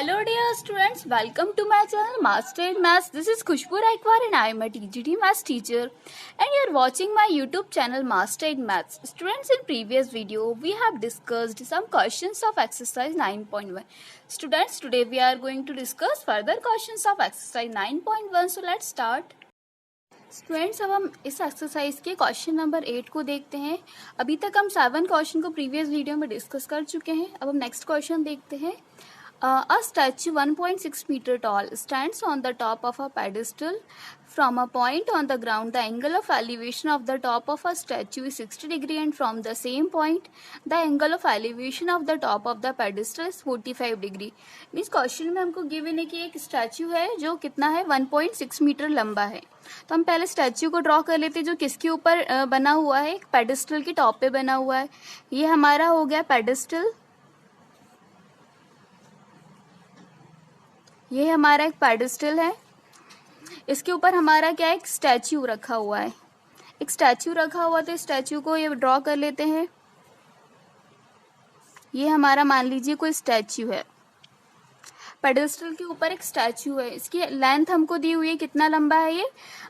Hello dear students, welcome to my channel Master in Maths. This is Khushbu Raikwar and I am a TGT Maths teacher and you are watching my YouTube channel Master in Maths. Students, in previous video we have discussed some questions of exercise 9.1. Students, today we are going to discuss further questions of exercise 9.1. So let's start. Students, अब हम इस exercise के question number 8 को देखते हैं। अभी तक हम 7 क्वेश्चन को प्रीवियस वीडियो में डिस्कस कर चुके हैं। अब हम नेक्स्ट क्वेश्चन देखते हैं। A statue 1.6 meter tall stands on the top of a pedestal from a point on the ground. The angle of elevation of the top of a statue is 60 degree and from the same point the angle of elevation of the top of the pedestal is 45 degree. Means question में हमको given है कि एक statue है जो कितना है 1.6 metre लंबा है। तो हम पहले स्टैच्यू को ड्रॉ कर लेते हैं जो किसके ऊपर बना हुआ है, एक पेडिस्टल के टॉप पे बना हुआ है। ये हमारा हो गया पेडिस्टल, ये हमारा एक पेडिस्टल है। इसके ऊपर हमारा क्या है, एक स्टैच्यू रखा हुआ है। एक स्टैच्यू रखा हुआ तो स्टैच्यू को ये ड्रॉ कर लेते हैं। ये हमारा मान लीजिए कोई स्टैच्यू है, पेडिस्टल के ऊपर एक स्टैच्यू है। इसकी लेंथ हमको दी हुई है, कितना लंबा है ये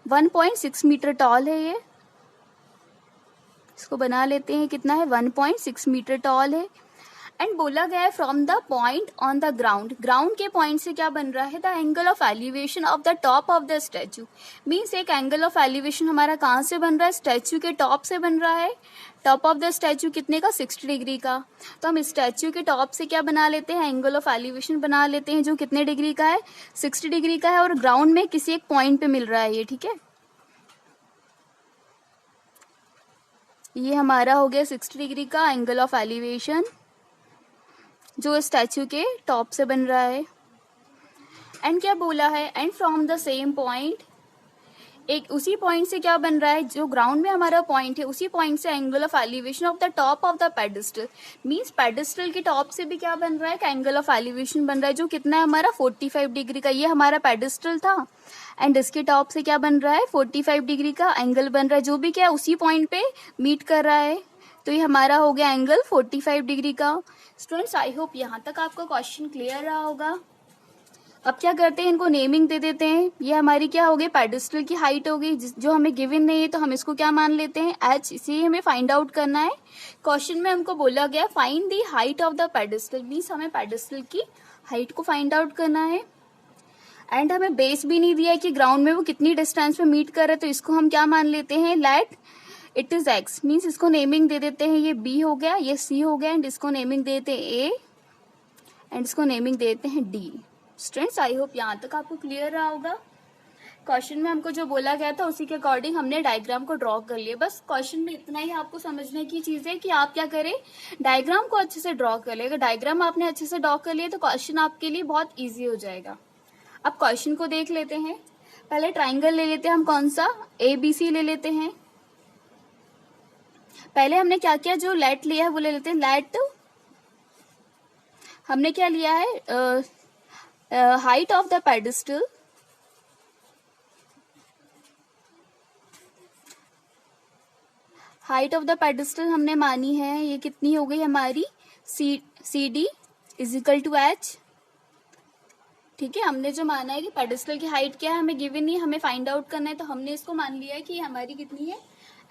1.6 मीटर टॉल है। ये इसको बना लेते हैं, कितना है 1.6 मीटर टॉल है। एंड बोला गया है from the point on the ground, ground के पॉइंट से क्या बन रहा है, the angle of elevation of the top of the statue. Means एक एंगल ऑफ एलिवेशन हमारा कहाँ से बन रहा है, स्टैच्यू के टॉप से बन रहा है। टॉप ऑफ द स्टैच्यू कितने का, 60 डिग्री का। तो हम स्टैच्यू के टॉप से क्या बना लेते हैं, एंगल ऑफ एलिवेशन बना लेते हैं जो कितने डिग्री का है, 60 डिग्री का है और ग्राउंड में किसी एक पॉइंट पे मिल रहा है ये, ठीक है। ये हमारा हो गया 60 डिग्री का एंगल ऑफ एलिवेशन जो स्टैच्यू के टॉप से बन रहा है। एंड क्या बोला है, and from the same point, एक उसी पॉइंट से क्या बन रहा है, जो ग्राउंड में हमारा पॉइंट है उसी पॉइंट से angle of elevation of the top of the pedestal. Means pedestal के टॉप से भी क्या बन रहा है, एंगल ऑफ एलिवेशन बन रहा है जो कितना है हमारा 45 डिग्री का। ये हमारा पेडिस्टल था एंड इसके टॉप से क्या बन रहा है, 45 डिग्री का एंगल बन रहा है जो भी क्या है उसी पॉइंट पे मीट कर रहा है। तो ये हमारा हो गया एंगल 45 डिग्री का। स्टूडेंट्स, आई होप यहाँ तक आपका क्वेश्चन क्लियर रहा होगा। अब क्या करते हैं, इनको नेमिंग दे देते हैं। ये हमारी क्या हो गई, पेडिस्टल की हाइट हो गई जो हमें गिवन नहीं है, तो हम इसको क्या मान लेते हैं, h। इसे हमें फाइंड आउट करना है। क्वेश्चन में हमको बोला गया find the height of the pedestal, means हमें पेडिस्टल की हाइट को फाइंड आउट करना है। एंड हमें बेस भी नहीं दिया है कि ग्राउंड में वो कितनी डिस्टेंस पे मीट कर रहे, तो इसको हम क्या मान लेते हैं, let it is x। Means इसको नेमिंग दे देते हैं, ये b हो गया, ये c हो गया एंड इसको नेमिंग देते हैं a एंड इसको नेमिंग देते हैं d। स्टूडेंट्स, आई होप यहाँ तक आपको क्लियर रहा होगा। क्वेश्चन में हमको जो बोला गया था उसी के अकॉर्डिंग हमने डायग्राम को ड्रॉ कर लिया। बस क्वेश्चन में इतना ही आपको समझने की चीज है कि आप क्या करें, डायग्राम को अच्छे से ड्रॉ कर ले। अगर डायग्राम आपने अच्छे से ड्रॉ कर लिया तो क्वेश्चन आपके लिए बहुत ईजी हो जाएगा। अब क्वेश्चन को देख लेते हैं। पहले ट्राइंगल ले लेते हैं हम, कौन सा, ABC ले लेते हैं। पहले हमने क्या किया, जो लेट लिया है वो ले लेते हैं। लेट हमने क्या लिया है, height of the pedestal, height of the pedestal हमने मानी है, ये कितनी हो गई हमारी, CD is equal to h। ठीक है, हमने जो माना है कि पेडिस्टल की हाइट क्या है हमें गिवन नहीं, हमें फाइंड आउट करना है, तो हमने इसको मान लिया है कि हमारी कितनी है,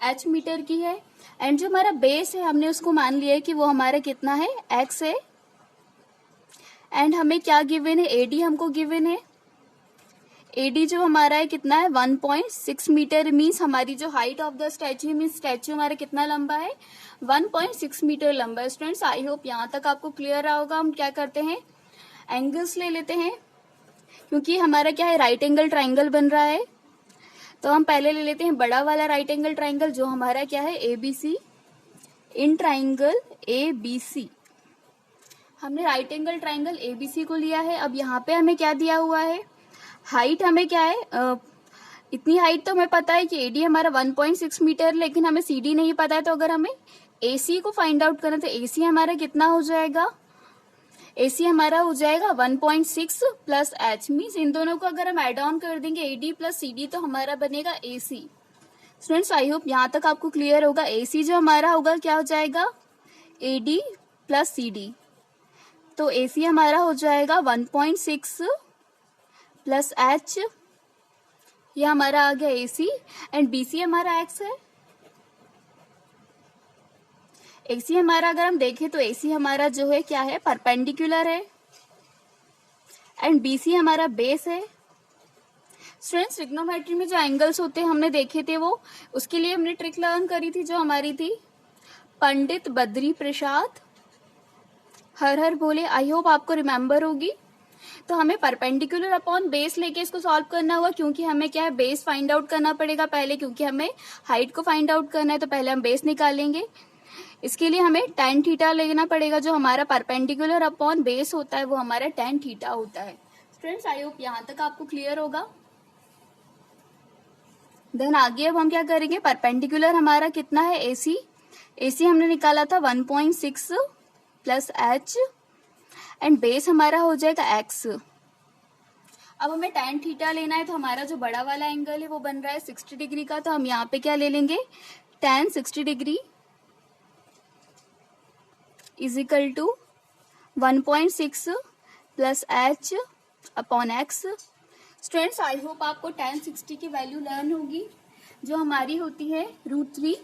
h मीटर की है। एंड जो हमारा बेस है हमने उसको मान लिया है कि वो हमारा कितना है, x है। एंड हमें क्या गिवन है, AD हमको गिवन है। AD जो हमारा है कितना है, 1.6 मीटर। मीन्स हमारी जो height of the statue, means statue हमारा कितना लंबा है, 1.6 मीटर लंबा है। स्टूडेंट्स, आई होप यहाँ तक आपको क्लियर रहा होगा। हम क्या करते हैं, एंगल्स ले लेते हैं, क्योंकि हमारा क्या है, राइट एंगल ट्राइंगल बन रहा है। तो हम पहले ले लेते हैं बड़ा वाला राइट एंगल ट्राइंगल जो हमारा क्या है, ABC। इन ट्राइंगल ABC हमने राइट एंगल ट्राइंगल ABC को लिया है। अब यहाँ पे हमें क्या दिया हुआ है, हाइट हमें क्या है, इतनी हाइट तो हमें पता है कि AD हमारा 1.6 मीटर, लेकिन हमें CD नहीं पता है। तो अगर हमें AC को फाइंड आउट करना तो AC हमारा कितना हो जाएगा, AC हमारा हो जाएगा 1.6 प्लस h। मीन्स इन दोनों को अगर हम एड ऑन कर देंगे AD प्लस CD तो हमारा बनेगा AC। स्टूडेंट्स, आई होप यहाँ तक आपको क्लियर होगा। AC जो हमारा होगा क्या हो जाएगा, AD प्लस CD। तो AC हमारा हो जाएगा 1.6 प्लस H, ये हमारा आ गया AC, एंड BC हमारा X है। AC हमारा अगर हम देखें तो AC हमारा जो है क्या है, परपेंडिकुलर है, एंड BC हमारा बेस है। स्टूडेंट्स, ट्रिग्नोमेट्री में जो एंगल्स होते हैं हमने देखे थे, वो उसके लिए हमने ट्रिक लर्न करी थी जो हमारी थी पंडित बद्री प्रसाद हर हर बोले। आई होप आपको रिमेम्बर होगी। तो हमें परपेंडिकुलर अपॉन बेस लेके इसको सॉल्व करना होगा, क्योंकि हमें क्या है, बेस फाइंड आउट करना पड़ेगा पहले, क्योंकि हमें हाइट को फाइंड आउट करना है। तो पहले हम बेस निकालेंगे, इसके लिए हमें tan थीटा लेना पड़ेगा। जो हमारा परपेंडिकुलर अपॉन बेस होता है वो हमारा tan थीटा होता है। स्टूडेंट्स, आई होप यहाँ तक आपको क्लियर होगा। देन आगे अब हम क्या करेंगे, परपेंडिकुलर हमारा कितना है, AC हमने निकाला था 1.6 प्लस H, एंड बेस हमारा हो जाएगा X। अब हमें tan थीटा लेना है, तो हमारा जो बड़ा वाला एंगल है वो बन रहा है 60 डिग्री का। तो हम यहाँ पे क्या ले लेंगे, tan 60 degree is equal to 1.6 plus H upon X। Students, I hope आपको tan 60 की वैल्यू लर्न होगी, जो हमारी होती है √3।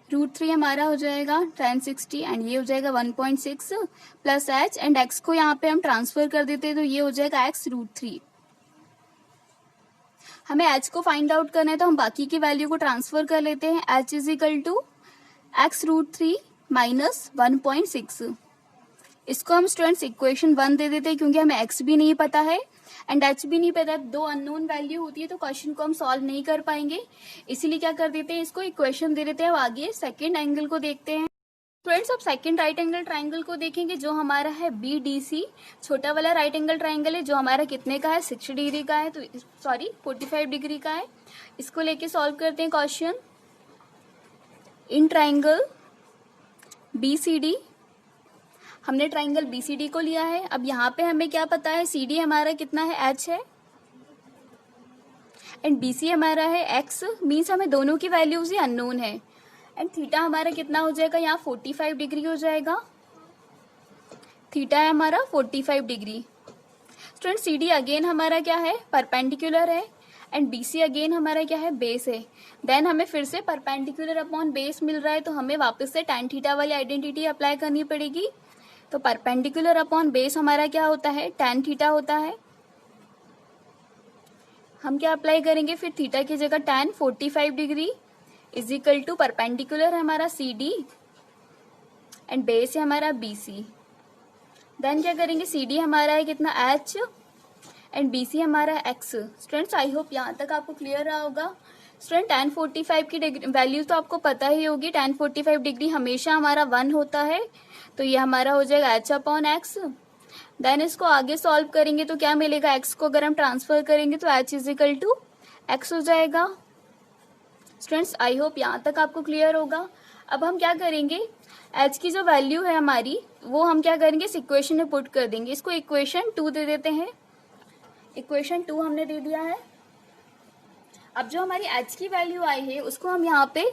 √3 हमारा हो जाएगा tan 60, एंड ये हो जाएगा 1.6 प्लस H, एंड X को यहाँ पे हम ट्रांसफर कर देते हैं, तो ये हो जाएगा X √3। हमें H को फाइंड आउट करना है, तो हम बाकी की वैल्यू को ट्रांसफर कर लेते हैं। H is equal to X √3 minus 1.6। इसको हम स्टूडेंट्स इक्वेशन 1 दे देते हैं, क्योंकि हमें X भी नहीं पता है एंड H भी नहीं पता, दो अननोन वैल्यू होती है, तो क्वेश्चन को हम सॉल्व नहीं कर पाएंगे। इसीलिए क्या कर देते हैं, इसको इक्वेशन दे देते हैं। अब आगे सेकंड एंगल को देखते हैं। स्टूडेंट्स, अब सेकंड राइट एंगल ट्राइंगल को देखेंगे, जो हमारा है BDC, छोटा वाला राइट एंगल ट्राइंगल है, जो हमारा कितने का है, 60 डिग्री का है, तो सॉरी 45 डिग्री का है। इसको लेके सॉल्व करते हैं क्वेश्चन। इन ट्राइंगल BCD, हमने ट्राइंगल BCD को लिया है। अब यहाँ पे हमें क्या पता है, CD हमारा कितना है, H है, एंड BC हमारा है X, मीन्स हमें दोनों की वैल्यूज ही अननोन है। एंड थीटा हमारा कितना हो जाएगा, यहाँ 45 डिग्री हो जाएगा। थीटा है हमारा 45 डिग्री। स्टूडेंट, CD अगेन हमारा क्या है, परपेंडिकुलर है, एंड BC अगेन हमारा क्या है, बेस है। देन हमें फिर से परपेंडिकुलर अपॉन बेस मिल रहा है, तो हमें वापस से tan थीटा वाली आइडेंटिटी अप्लाई करनी पड़ेगी। तो परपेंडिकुलर अपॉन बेस हमारा क्या होता है, tan थीटा होता है। हम क्या अप्लाई करेंगे फिर, थीटा की जगह tan 45 degree is equal to perpendicular है हमारा CD, एंड बेस है हमारा BC। देन क्या करेंगे, CD हमारा है कितना, H, एंड BC हमारा X। स्टूडेंट्स, आई होप यहाँ तक आपको क्लियर रहा होगा। स्टूडेंट, tan 45 की वैल्यू तो आपको पता ही होगी। tan 45 डिग्री हमेशा हमारा 1 होता है, तो ये हमारा हो जाएगा H अपॉन X। देन इसको आगे सॉल्व करेंगे तो क्या मिलेगा, X को अगर हम ट्रांसफर करेंगे तो H is equal to X हो जाएगा। स्टूडेंट्स, आई होप यहाँ तक आपको क्लियर होगा। अब हम क्या करेंगे, H की जो वैल्यू है हमारी, वो हम क्या करेंगे, इस इक्वेशन में पुट कर देंगे। इसको इक्वेशन 2 दे देते हैं। इक्वेशन 2 हमने दे दिया है। अब जो हमारी H की वैल्यू आई है, उसको हम यहाँ पे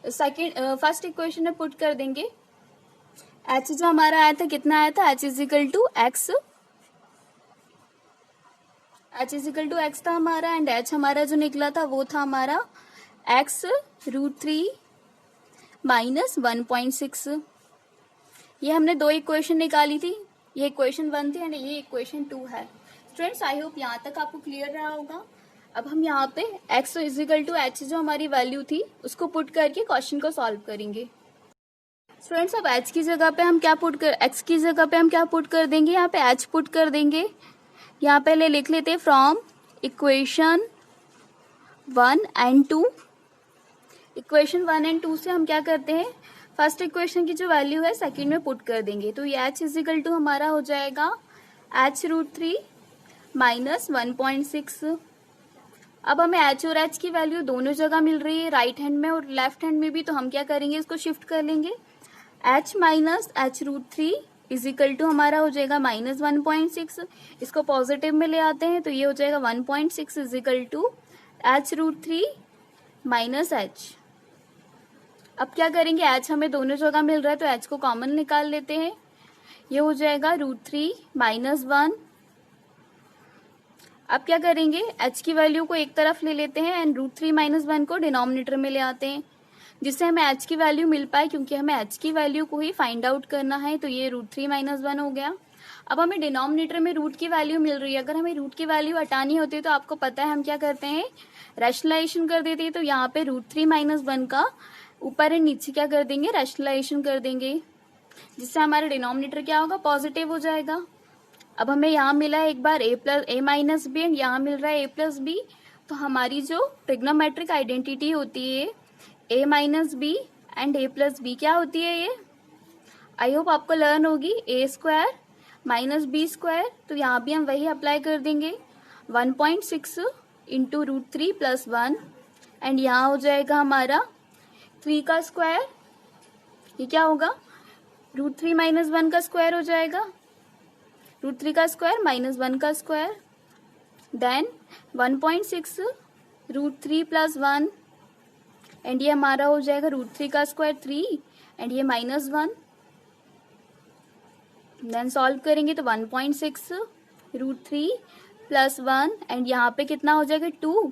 फर्स्ट इक्वेशन में पुट कर देंगे। H जो हमारा आया था, कितना आया था, H is equal to X। H is equal to X था हमारा, एंड H हमारा जो निकला था वो था हमारा X √3 माइनस 1.6। ये हमने दो इक्वेशन निकाली थी, ये इक्वेशन 1 थी एंड ये इक्वेशन 2 है। स्टूडेंट्स, आई होप यहाँ तक आपको क्लियर रहा होगा। अब हम यहाँ पे X is equal to H जो हमारी वैल्यू थी उसको पुट करके क्वेश्चन को सॉल्व करेंगे। स्टूडेंट्स, अब H की जगह पे हम क्या पुट कर, X की जगह पे हम क्या पुट कर देंगे, यहाँ पे H पुट कर देंगे। यहाँ पहले लिख लेते हैं from equation 1 and 2। Equation 1 and 2 से हम क्या करते हैं, फर्स्ट इक्वेशन की जो वैल्यू है सेकंड में पुट कर देंगे। तो ये H इज इक्वल टू हमारा हो जाएगा H √3 माइनस 1.6। अब हमें H और H की वैल्यू दोनों जगह मिल रही है, राइट हैंड में और लेफ्ट हैंड में भी, तो हम क्या करेंगे, इसको शिफ्ट कर लेंगे। H minus H √3 is equal to हमारा हो जाएगा माइनस 1.6। इसको पॉजिटिव में ले आते हैं तो ये हो जाएगा 1.6 is equal to H √3 minus H। अब क्या करेंगे, एच हमें दोनों जगह मिल रहा है तो एच को कॉमन निकाल लेते हैं। ये हो जाएगा √3 - 1। अब क्या करेंगे, एच की वैल्यू को एक तरफ ले लेते हैं एंड √3 - 1 को डिनोमिनेटर में ले आते हैं, जिससे हमें एच की वैल्यू मिल पाए, क्योंकि हमें एच की वैल्यू को ही फाइंड आउट करना है। तो ये √3 - 1 हो गया। अब हमें डिनोमिनेटर में रूट की वैल्यू मिल रही है, अगर हमें रूट की वैल्यू हटानी होती है तो आपको पता है हम क्या करते हैं, रैशनलाइजेशन कर देते हैं। तो यहाँ पे √3 - 1 का ऊपर एंड नीचे क्या कर देंगे, रैशनलाइजेशन कर देंगे, जिससे हमारा डिनोमिनेटर क्या होगा, पॉजिटिव हो जाएगा। अब हमें यहाँ मिला है एक बार a - b एंड यहाँ मिल रहा है a + b। तो हमारी जो ट्रिग्नोमेट्रिक आइडेंटिटी होती है a - b and a + b क्या होती है, ये आई होप आपको लर्न होगी, a² - b²। तो यहाँ भी हम वही अप्लाई कर देंगे, 1.6 इंटू √3 + 1 एंड यहाँ हो जाएगा हमारा 3 का स्क्वायर। ये क्या होगा, √3 - 1 का स्क्वायर हो जाएगा, √3 का स्क्वायर - 1 का स्क्वायर, देन 1.6 √3 + 1 एंड ये हमारा हो जाएगा √3 का स्क्वायर 3 एंड ये -1। देन सॉल्व करेंगे तो 1.6 √3 + 1 एंड यहाँ पे कितना हो जाएगा 2।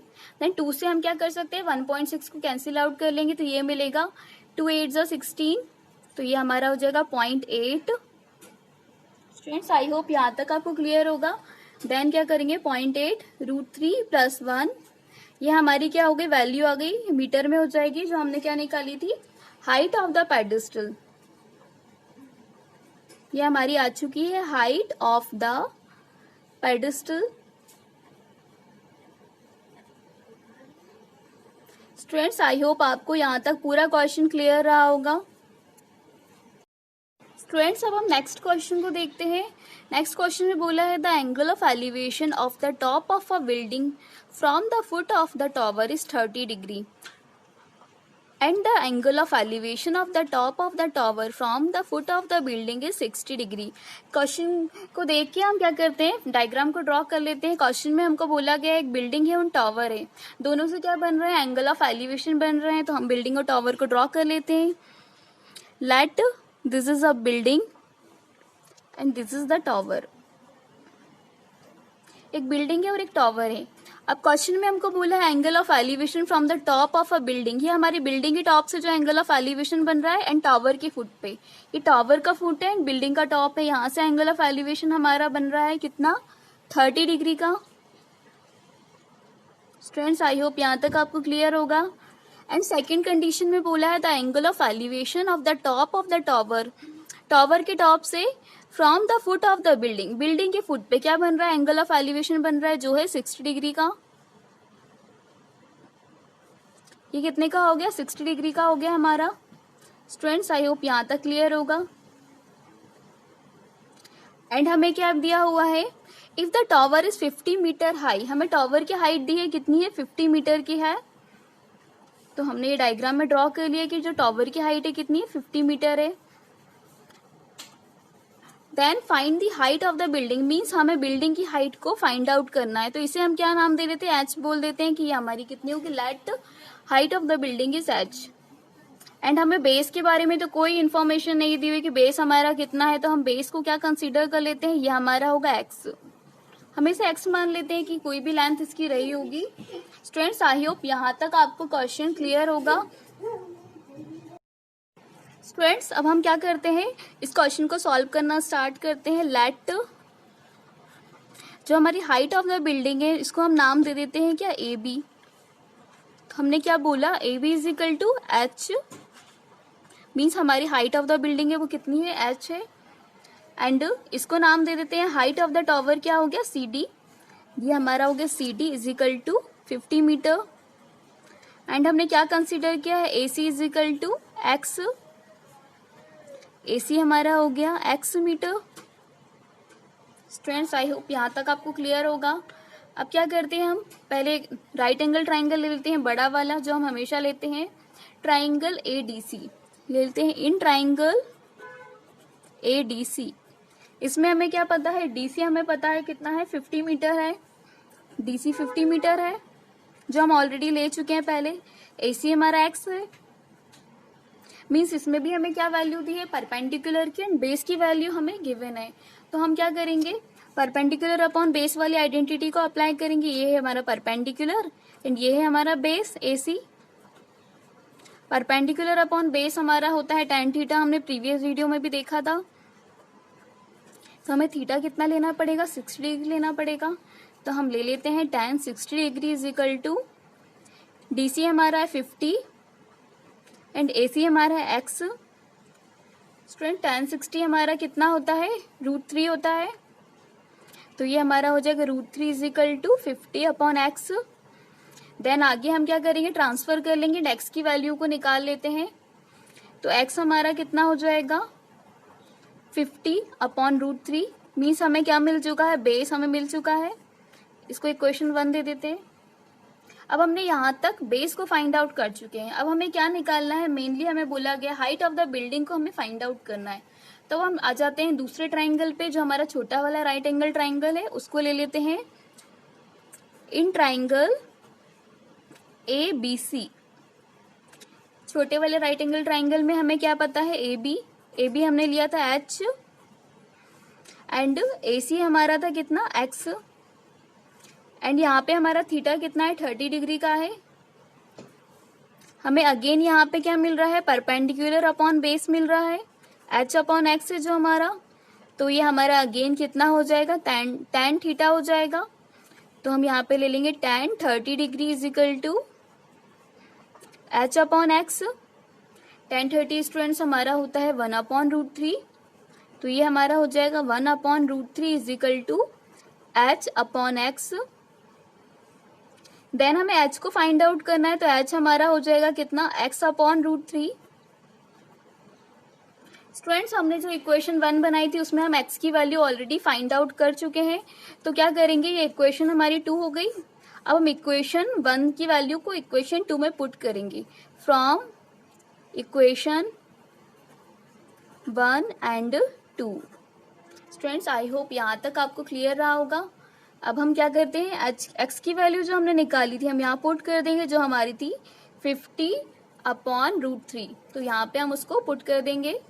देन 2 से हम क्या कर सकते हैं, 1.6 को कैंसिल आउट कर लेंगे तो ये मिलेगा 2 8 16। तो ये हमारा हो जाएगा 0.8। स्टूडेंट्स आई होप यहाँ तक आपको क्लियर होगा। देन क्या करेंगे, 0.8 √3 + 1, ये हमारी क्या हो गई, वैल्यू आ गई, मीटर में हो जाएगी, जो हमने क्या निकाली थी, हाइट ऑफ द पेडेस्टल। ये हमारी आ चुकी है height of the pedestal. Students I hope आपको यहाँ तक पूरा क्वेश्चन क्लियर रहा होगा। स्टूडेंट्स अब हम नेक्स्ट क्वेश्चन को देखते हैं। नेक्स्ट क्वेश्चन में बोला है the angle of elevation of the top of a building from the foot of the tower is 30 degree and the angle of elevation of the top of the tower from the foot of the building is 60 degree. Question को देख के हम क्या करते हैं, diagram को draw कर लेते हैं। क्वेश्चन में हमको बोला गया एक बिल्डिंग है और टॉवर है, दोनों से क्या बन रहा है, एंगल ऑफ एलिवेशन बन रहे हैं। तो हम बिल्डिंग और टॉवर को ड्रॉ कर लेते हैं। Let this is a building and this is the tower. एक बिल्डिंग है और एक टॉवर है। अब क्वेश्चन में हमको बोला है angle of elevation from the top of a building. ये हमारी बिल्डिंग के टॉप से जो एंगल ऑफ एलिवेशन बन रहा है एंड टॉवर की फुट पे, ये टॉवर का फुट है एंड बिल्डिंग का टॉप है, यहाँ से एंगल ऑफ एलिवेशन हमारा बन रहा है कितना, 30 डिग्री का। स्टूडेंट्स आई होप यहाँ तक आपको क्लियर होगा। एंड सेकेंड कंडीशन में बोला है the angle of elevation of the top of the tower, tower के टॉप से from the foot of the building, building के फुट पे क्या बन रहा है, एंगल ऑफ एलिवेशन बन रहा है जो है 60 डिग्री का। ये कितने का हो गया, 60 डिग्री का हो गया हमारा। स्टूडेंट्स आई होप यहाँ तक क्लियर होगा। एंड हमें क्या दिया हुआ है, if the tower is 50 metre high, हमें टॉवर की हाइट दी है कितनी है, 50 मीटर की है। तो हमने ये डायग्राम में ड्रॉ कर लिया कि जो टॉवर की हाइट है कितनी है, 50 मीटर है। Then find the height of the building, means हमें बिल्डिंग की हाइट को फाइंड आउट करना है। तो इसे हम क्या नाम दे देते हैं, एच बोल देते हैं कि ये हमारी कितनी होगी, let height of the building is H. And हमें बेस के बारे में तो कोई इन्फॉर्मेशन नहीं दी हुई कि बेस हमारा कितना है, तो हम बेस को क्या कंसीडर कर लेते हैं, ये हमारा होगा एक्स। हम इसे एक्स मान लेते हैं कि कोई भी लेंथ इसकी रही होगी। स्टूडेंट्स आई होप यहाँ तक आपको क्वेश्चन क्लियर होगा। स्टूडेंट्स अब हम क्या करते हैं, इस क्वेश्चन को सॉल्व करना स्टार्ट करते हैं। लेट जो हमारी हाइट ऑफ द बिल्डिंग है इसको हम नाम दे देते हैं क्या, ए बी। तो हमने क्या बोला, A B is equal to H, means हमारी हाइट ऑफ द बिल्डिंग है वो कितनी है, एच है। एंड इसको नाम दे देते हैं हाइट ऑफ द टॉवर, क्या हो गया, सी डी। ये हमारा हो गया C D is equal to 50 metre. And हमने क्या कंसिडर किया है, A C is equal to X, A C हमारा हो गया X metre. Students I hope यहाँ तक आपको क्लियर होगा। अब क्या करते हैं, हम पहले राइट एंगल ट्राइंगल ले लेते हैं, बड़ा वाला जो हम हमेशा लेते हैं, ट्राइंगल ए डी सी ले लेते हैं। In triangle A D C, इसमें हमें क्या पता है, डी सी हमें पता है कितना है, 50 मीटर है, डी सी 50 मीटर है जो हम ऑलरेडी ले चुके हैं पहले। ए सी हमारा एक्स है मीन्स इसमें भी हमें क्या वैल्यू दी है, परपेंडिकुलर की, एंड बेस की वैल्यू हमें गिवन है। तो हम क्या करेंगे, परपेंडिकुलर अपॉन बेस वाली आइडेंटिटी को अप्लाई करेंगे। ये है हमारा परपेंडिकुलर एंड ये है हमारा base AC। Perpendicular upon base हमारा होता है tan थीटा, हमने प्रीवियस वीडियो में भी देखा था। तो हमें थीटा कितना लेना पड़ेगा, 60 डिग्री लेना पड़ेगा। तो हम ले लेते हैं tan 60 degree is equal to DC हमारा है 50 एंड AC हमारा है x। स्टूडेंट tan 60 हमारा कितना होता है, √3 होता है। तो ये हमारा हो जाएगा √3 is equal to 50 upon x। Then आगे हम क्या करेंगे, ट्रांसफर कर लेंगे, x की वैल्यू को निकाल लेते हैं। तो x हमारा कितना हो जाएगा, 50 अपॉन √3। मीन्स हमें क्या मिल चुका है, बेस हमें मिल चुका है। इसको इक्वेशन 1 दे देते हैं। अब हमने यहाँ तक बेस को फाइंड आउट कर चुके हैं। अब हमें क्या निकालना है, मेनली हमें बोला गया हाइट ऑफ द बिल्डिंग को हमें फाइंड आउट करना है। तो हम आ जाते हैं दूसरे ट्राइंगल पे, जो हमारा छोटा वाला राइट एंगल ट्राइंगल है, उसको ले लेते हैं। इन ट्राइंगल ABC, छोटे वाले राइट एंगल ट्राइंगल में हमें क्या पता है, AB हमने लिया था H एंड AC हमारा था कितना, X। एंड यहाँ पे हमारा थीटा कितना है, 30 डिग्री का है। हमें अगेन यहाँ पे क्या मिल रहा है, परपेंडिकुलर अपॉन बेस मिल रहा है, H अपॉन X है जो हमारा। तो ये हमारा अगेन कितना हो जाएगा, tan थीटा हो जाएगा। तो हम यहाँ पे ले लेंगे tan 30 degree is equal to H upon X। tan 30 students हमारा होता है 1 अपॉन √3। तो ये हमारा हो जाएगा 1 upon √3 is equal to H upon X। Then हमें H को फाइंड आउट करना है। तो H हमारा हो जाएगा कितना, X अपॉन √3। स्टूडेंट्स हमने जो इक्वेशन 1 बनाई थी उसमें हम x की वैल्यू ऑलरेडी फाइंड आउट कर चुके हैं। तो क्या करेंगे, ये इक्वेशन हमारी 2 हो गई। अब हम इक्वेशन 1 की वैल्यू को इक्वेशन 2 में पुट करेंगे। From equation 1 and 2। Students I hope यहाँ तक आपको क्लियर रहा होगा। अब हम क्या करते हैं, x की वैल्यू जो हमने निकाली थी हम यहाँ पुट कर देंगे, जो हमारी थी 50 अपॉन √3। तो यहाँ पे हम उसको पुट कर देंगे।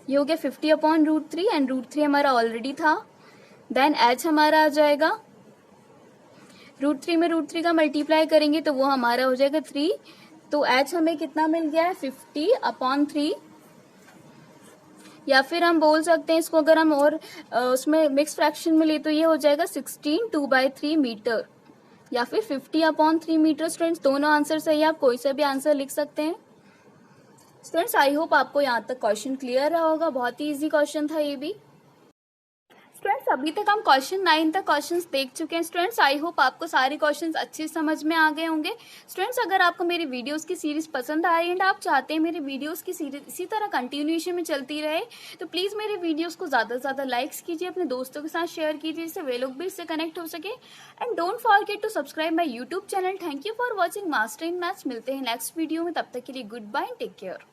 ये हो गया 50 अपॉन √3 एंड √3 हमारा ऑलरेडी था। देन H हमारा आ जाएगा, √3 में √3 का मल्टीप्लाई करेंगे तो वो हमारा हो जाएगा 3। तो H हमें कितना मिल गया है, 50 अपॉन 3। या फिर हम बोल सकते हैं इसको, अगर हम और उसमें मिक्स फ्रैक्शन में ले तो ये हो जाएगा 16 2/3 मीटर या फिर 50 अपॉन 3 मीटर। स्टूडेंट्स दोनों आंसर सही है, आप कोई सा भी आंसर लिख सकते हैं। स्टूडेंट्स आई होप आपको यहाँ तक क्वेश्चन क्लियर रहा होगा, बहुत ही इजी क्वेश्चन था ये भी। स्टूडेंट्स अभी तक हम क्वेश्चन 9 तक क्वेश्चंस देख चुके हैं। स्टूडेंट्स आई होप आपको सारे क्वेश्चंस अच्छे समझ में आ गए होंगे। स्टूडेंट्स अगर आपको मेरी वीडियोस की सीरीज पसंद आई एंड आप चाहते हैं मेरी वीडियोस की सीरीज इसी तरह कंटिन्यूएशन में चलती रहे, तो प्लीज मेरे वीडियोस को ज्यादा से ज्यादा लाइक्स कीजिए, अपने दोस्तों के साथ शेयर कीजिए, जिससे वे लोग भी इससे कनेक्ट हो सके। And don't forget to subscribe my YouTube channel. Thank you for watching master in maths. मिलते हैं नेक्स्ट वीडियो में, तब तक के लिए गुड बाय, टेक केयर।